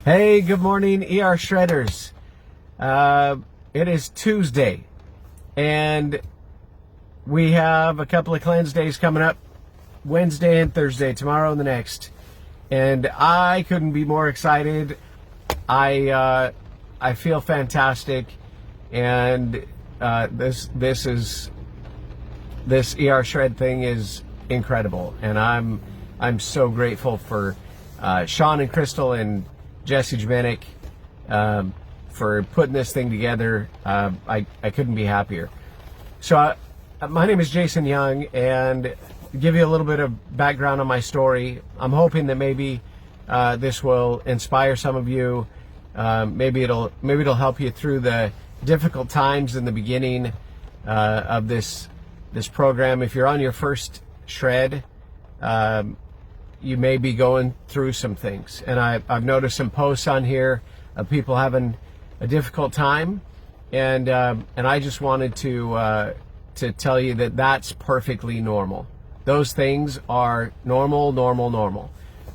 Hey, good morning, erShredders. It is Tuesday, and we have a couple of cleanse days coming up, Wednesday and Thursday, tomorrow and the next. And I couldn't be more excited. I feel fantastic, and this erShred thing is incredible, and I'm so grateful for Sean and Crystal and Jesse Jemenic for putting this thing together. I couldn't be happier. So my name is Jason Young, and to give you a little bit of background on my story, I'm hoping that maybe this will inspire some of you. Maybe it'll help you through the difficult times in the beginning of this program. If you're on your first shred, you may be going through some things, and I've noticed some posts on here of people having a difficult time, and I just wanted to tell you that that's perfectly normal. Those things are normal.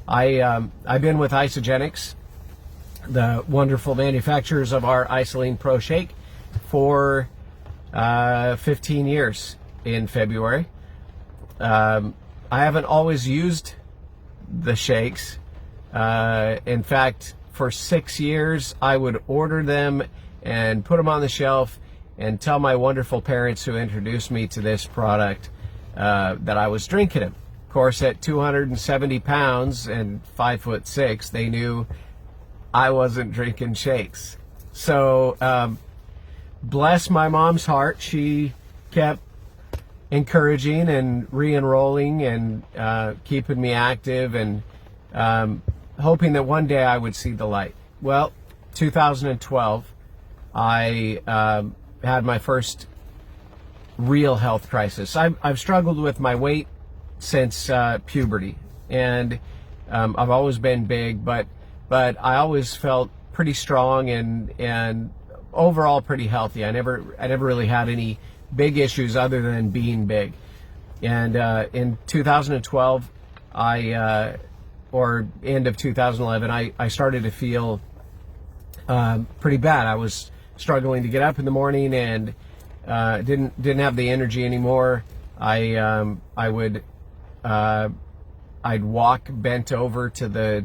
I've been with Isagenix, the wonderful manufacturers of our Isoline Pro Shake, for 15 years in February. I haven't always used the shakes. In fact, for 6 years, I would order them and put them on the shelf and tell my wonderful parents who introduced me to this product that I was drinking them. Of course, at 270 pounds and 5'6", they knew I wasn't drinking shakes. So, bless my mom's heart, she kept encouraging and re-enrolling and keeping me active, and hoping that one day I would see the light. Well, 2012, I had my first real health crisis. I've struggled with my weight since puberty, and I've always been big, but I always felt pretty strong and overall pretty healthy. I never really had any big issues other than being big. And in 2012, or end of 2011, I started to feel pretty bad. I was struggling to get up in the morning, and didn't have the energy anymore. I'd walk bent over to the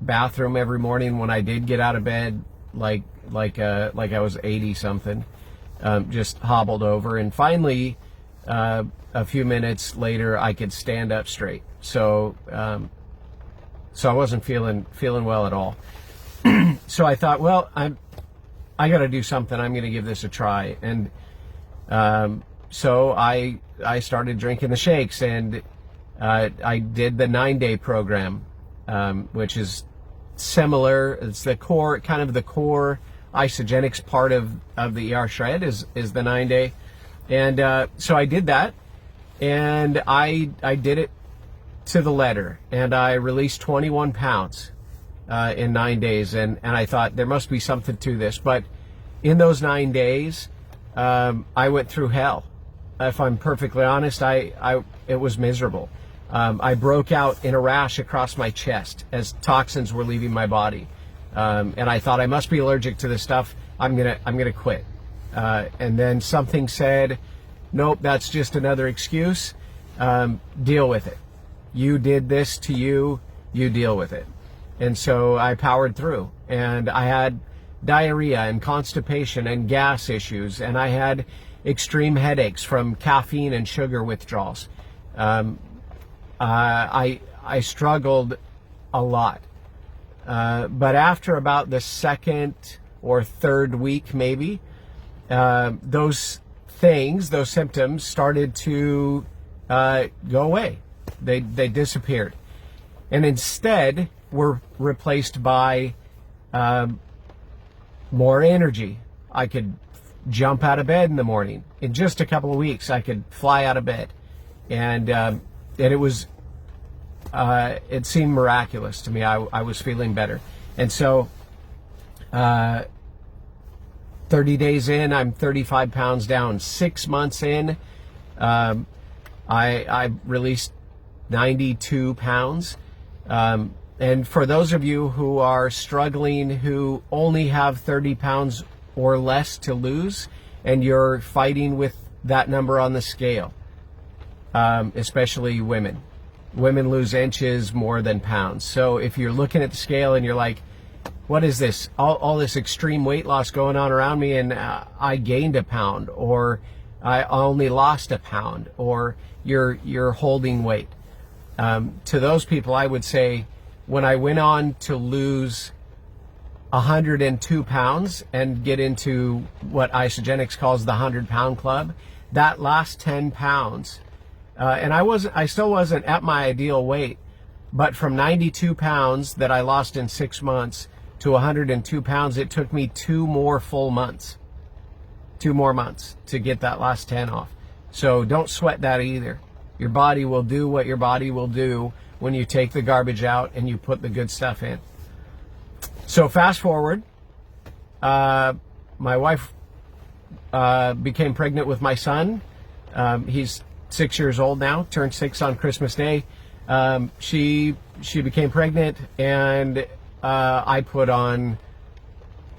bathroom every morning when I did get out of bed, like I was 80 something. Just hobbled over, and finally, a few minutes later, I could stand up straight. So I wasn't feeling well at all. So I thought, well, I got to do something. I'm going to give this a try, and so I started drinking the shakes, and I did the 9-day program, which is similar. It's the core Isagenix part of the erShred is the 9-day, and so I did that, and I did it to the letter, and I released 21 pounds in 9 days, and I thought there must be something to this. But in those 9 days, I went through hell. If I'm perfectly honest, it was miserable. I broke out in a rash across my chest as toxins were leaving my body. And I thought, I must be allergic to this stuff. I'm gonna quit. And then something said, nope, that's just another excuse. Deal with it. You did this to you. You deal with it. And so I powered through, and I had diarrhea and constipation and gas issues, and I had extreme headaches from caffeine and sugar withdrawals. I struggled a lot. But after about the second or third week, maybe, those symptoms started to go away. They disappeared, and instead were replaced by more energy. I could jump out of bed in the morning. In just a couple of weeks, I could fly out of bed, and it was it seemed miraculous to me. I was feeling better. And so 30 days in, I'm 35 pounds down. 6 months in, I released 92 pounds. And for those of you who are struggling, who only have 30 pounds or less to lose, and you're fighting with that number on the scale, especially women. Women lose inches more than pounds. So if you're looking at the scale and you're like, what is this? All this extreme weight loss going on around me, and I gained a pound, or I only lost a pound, or you're holding weight. To those people, I would say, when I went on to lose 102 pounds and get into what Isagenix calls the 100-pound club, that last 10 pounds, and I still wasn't at my ideal weight, but from 92 pounds that I lost in 6 months to 102 pounds, it took me 2 more full months. 2 more months to get that last 10 off. So don't sweat that either. Your body will do what your body will do when you take the garbage out and you put the good stuff in. So fast forward, my wife became pregnant with my son. He's 6 years old now, turned 6 on Christmas Day. She became pregnant, and I put on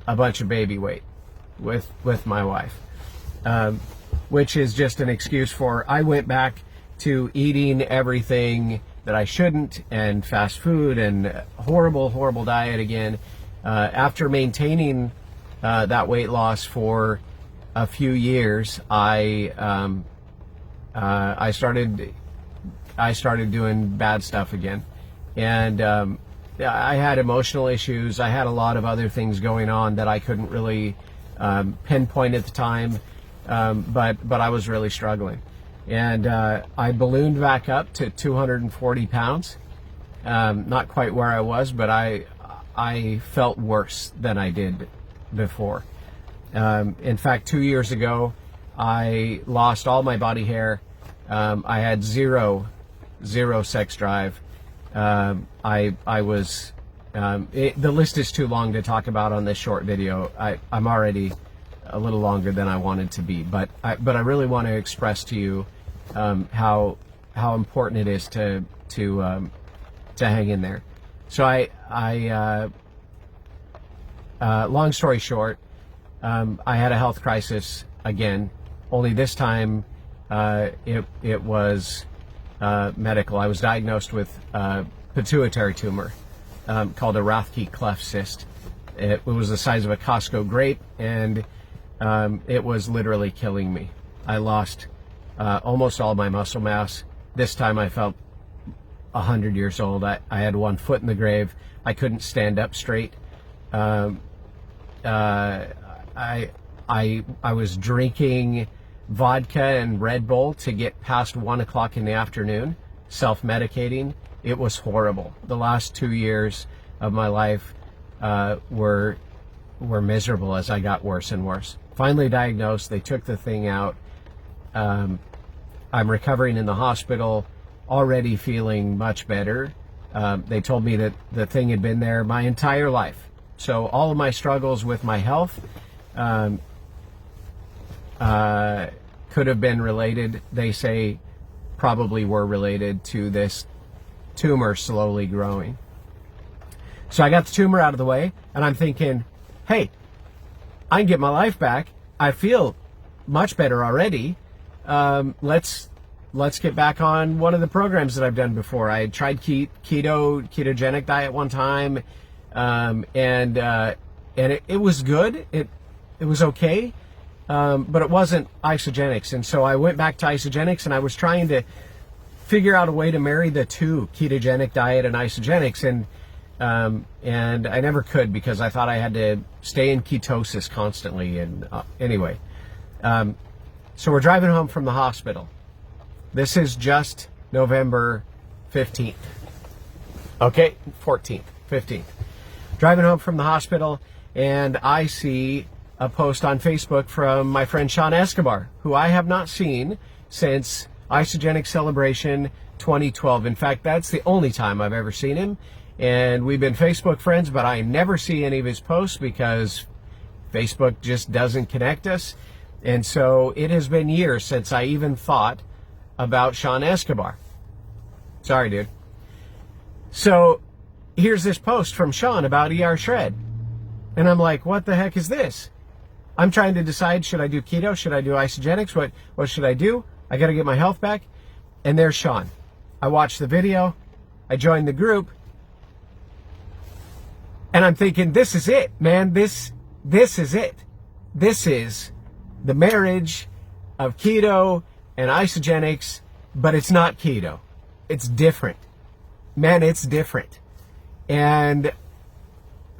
a bunch of baby weight with my wife, which is just an excuse for I went back to eating everything that I shouldn't, and fast food, and horrible diet again. After maintaining that weight loss for a few years, I started doing bad stuff again, and I had emotional issues. I had a lot of other things going on that I couldn't really pinpoint at the time, but I was really struggling. And I ballooned back up to 240 pounds. Not quite where I was, but I felt worse than I did before. In fact, 2 years ago, I lost all my body hair. I had zero sex drive. I was, the list is too long to talk about on this short video. I'm already a little longer than I wanted to be, but I really want to express to you how important it is to hang in there. So long story short, I had a health crisis again. Only this time, it was medical. I was diagnosed with a pituitary tumor called a Rathke cleft cyst. It was the size of a Costco grape, and it was literally killing me. I lost almost all my muscle mass. This time I felt 100 years old. I had one foot in the grave. I couldn't stand up straight. I was drinking vodka and Red Bull to get past 1 o'clock in the afternoon, self-medicating. It was horrible. The last 2 years of my life were miserable as I got worse and worse. Finally diagnosed, they took the thing out. I'm recovering in the hospital, already feeling much better. They told me that the thing had been there my entire life. So all of my struggles with my health could have been related. They say probably were related to this tumor slowly growing. So I got the tumor out of the way, and I'm thinking, hey, I can get my life back. I feel much better already. Let's get back on one of the programs that I've done before. I had tried ketogenic diet one time, and it was good. It was okay, but it wasn't Isagenix. And so I went back to Isagenix, and I was trying to figure out a way to marry the two, ketogenic diet and Isagenix, and I never could because I thought I had to stay in ketosis constantly. And anyway, so we're driving home from the hospital. This is just November 15th. Okay, 14th, 15th. Driving home from the hospital, and I see a post on Facebook from my friend Sean Escobar, who I have not seen since Isagenix Celebration 2012. In fact, that's the only time I've ever seen him. And we've been Facebook friends, but I never see any of his posts because Facebook just doesn't connect us. And so it has been years since I even thought about Sean Escobar. Sorry, dude. So here's this post from Sean about erShred. And I'm like, what the heck is this? I'm trying to decide, should I do keto? Should I do Isagenix? What should I do? I got to get my health back. And there's Sean. I watched the video. I joined the group. And I'm thinking, this is it, man. This is it. This is the marriage of keto and Isagenix, but it's not keto. It's different. Man, it's different. And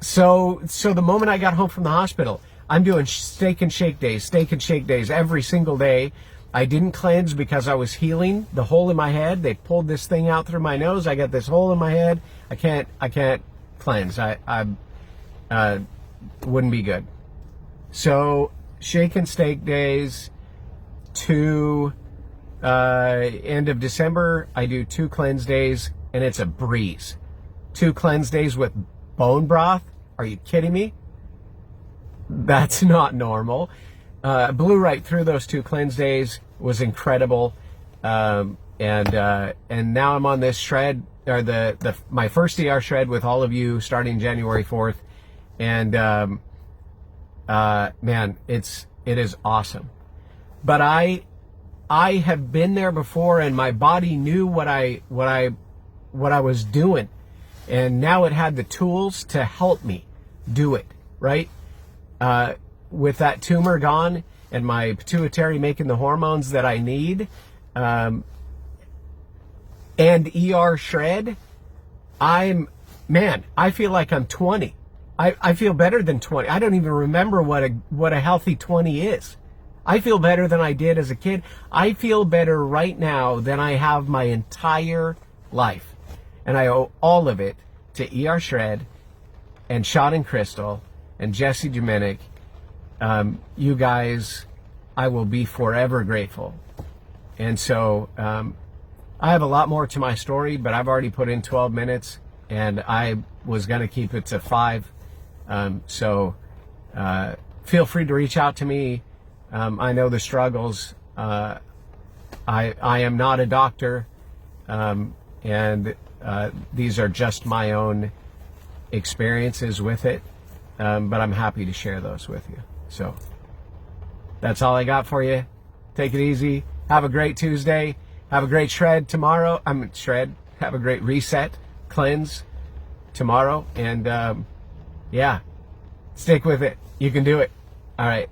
so the moment I got home from the hospital, I'm doing steak and shake days every single day. I didn't cleanse because I was healing the hole in my head. They pulled this thing out through my nose. I got this hole in my head. I can't cleanse. I wouldn't be good. So shake and steak days to end of December, I do 2 cleanse days, and it's a breeze. 2 cleanse days with bone broth? Are you kidding me? That's not normal. Blew right through those 2 cleanse days. Was incredible. And now I'm on this shred, or my first erShred with all of you starting January 4th. And man, it is awesome. But I have been there before, and my body knew what I was doing, and now it had the tools to help me do it, right? With that tumor gone and my pituitary making the hormones that I need, and erShred, I feel like I'm 20. I feel better than 20. I don't even remember what a healthy 20 is. I feel better than I did as a kid. I feel better right now than I have my entire life. And I owe all of it to erShred and Sean and Crystal and Jesse Dominic. You guys, I will be forever grateful. And so I have a lot more to my story, but I've already put in 12 minutes, and I was going to keep it to 5. So feel free to reach out to me. I know the struggles. I am not a doctor, and these are just my own experiences with it, but I'm happy to share those with you. So that's all I got for you. Take it easy. Have a great Tuesday. Have a great shred tomorrow. Have a great reset, cleanse tomorrow, and yeah, stick with it. You can do it. All right.